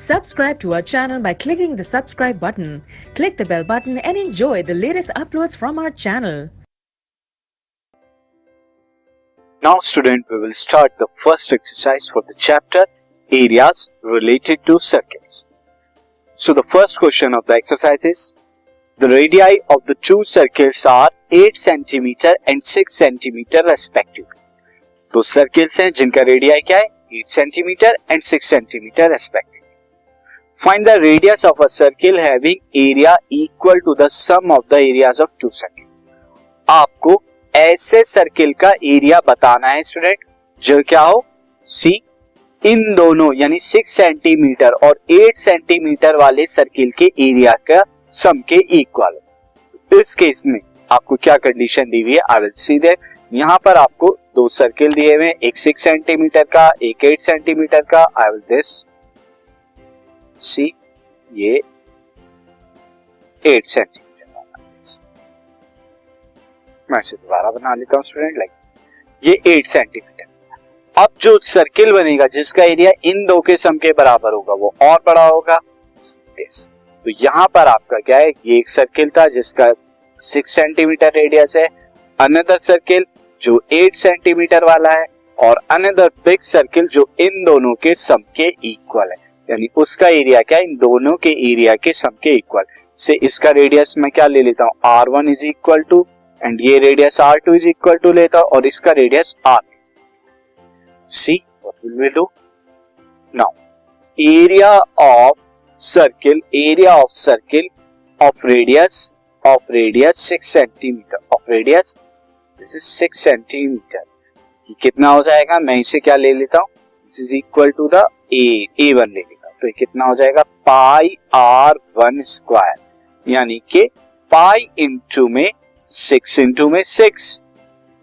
Subscribe to our channel by clicking the subscribe button. Click the bell button and enjoy the latest uploads from our channel. Now student, we will start the first exercise for the chapter areas related to circles. So the first question of the exercise is, the radii of the two circles are 8 cm and 6 cm respectively. दो circles हैं जिनका radii क्या है 8 cm and 6 cm respectively. Find the radius of a circle having area equal to the sum of the areas of two circles. आपको ऐसे circle का area बताना है स्टूडेंट जो क्या हो सी इन दोनों यानी 6 सेंटीमीटर और 8 सेंटीमीटर वाले सर्किल के एरिया का सम के इक्वल हो. इस केस में आपको क्या कंडीशन दी हुई है आई विल सी दैट. यहां पर आपको दो सर्किल दिए हुए हैं, एक 6 सेंटीमीटर का एक 8 सेंटीमीटर का. आई विल दिस सी ये 8 सेंटीमीटर मैं इसे दोबारा बना लेता हूं स्टूडेंट लाइक ये 8 सेंटीमीटर. अब जो सर्किल बनेगा जिसका एरिया इन दो के सम के बराबर होगा वो और बड़ा होगा. तो यहां पर आपका क्या है ये एक सर्किल था जिसका 6 सेंटीमीटर रेडियस है, अनदर सर्किल जो 8 सेंटीमीटर वाला है और अनदर बिग सर्किल जो इन दोनों के सम के इक्वल है, यानी उसका एरिया क्या है इन दोनों के एरिया के सम के इक्वल से. इसका रेडियस मैं क्या ले लेता हूं r1 is equal to and ये radius r2 is equal to लेता हूं और इसका radius r. See what will we do now area of circle of radius 6 centimetre of radius this is 6 centimetre. ये कितना हो जाएगा मैं इसे क्या ले लेता हूं this is equal to the a1 ले लेता हूं. तो ये कितना हो जाएगा पाई r1 स्क्वायर यानी कि पाई इंटू में 6 इंटू में 6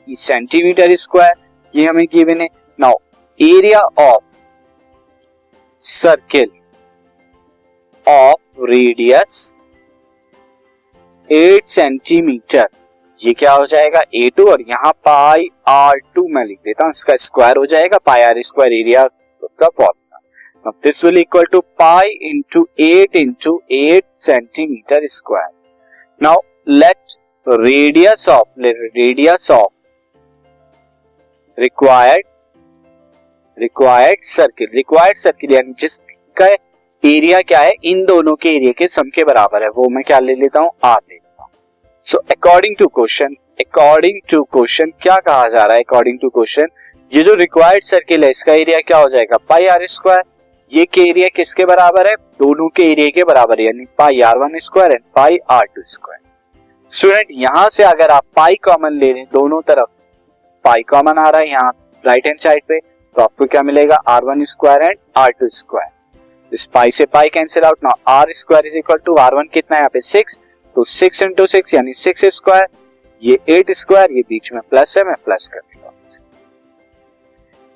सेंटीमीटर स्क्वायर ये हमें गिवन है. Now area of circle of radius 8 centimetre ये क्या हो जाएगा a2 और यहाँ पाई r2 मैं लिख देता हूं, इसका स्क्वायर हो जाएगा पाई r स्क्वायर एरिया का formula. Now this will equal to pi into 8 centimetre square. Now let radius of required circle यानी जिसका एरिया क्या है इन दोनों के एरिया के सम के बराबर है वो मैं क्या ले लेता हूं r ले लेता हूं. सो अकॉर्डिंग टू क्वेश्चन क्या कहा जा रहा है अकॉर्डिंग टू क्वेश्चन ये जो रिक्वायर्ड सर्किल है इसका एरिया क्या हो जाएगा पाई r स्क्वायर. ये के एरिया किसके बराबर है दोनों के एरिया के बराबर है यानी पाई r1 square and pi r2 square. Student यहां से अगर आप पाई कॉमन ले लें दोनों तरफ पाई कॉमन आ रहा है यहाँ राइट हैंड साइड पे तो आपको क्या मिलेगा r1 square and r2 square. इस पाई से pi cancel out. Now r square is equal to r1 कितना है यहाँ पे 6 तो 6 इंटू 6 यानी 6 स्क्वायर ये 8 स्क्वायर ये बीच में प्लस है मैं प्लस कर देता हूँ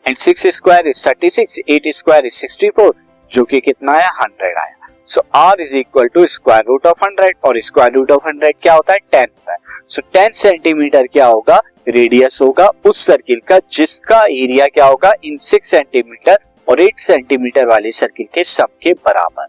and 6 square is 36 8 square is 64 जो कि कितना है 100 आया. So r is equal to square root of 100 और स्क्वायर रूट ऑफ 100 क्या होता है 10 होता है. सो 10 सेंटीमीटर क्या होगा रेडियस होगा उस सर्किल का जिसका एरिया क्या होगा इन 6 सेंटीमीटर और 8 सेंटीमीटर वाले सर्किल के सम के बराबर.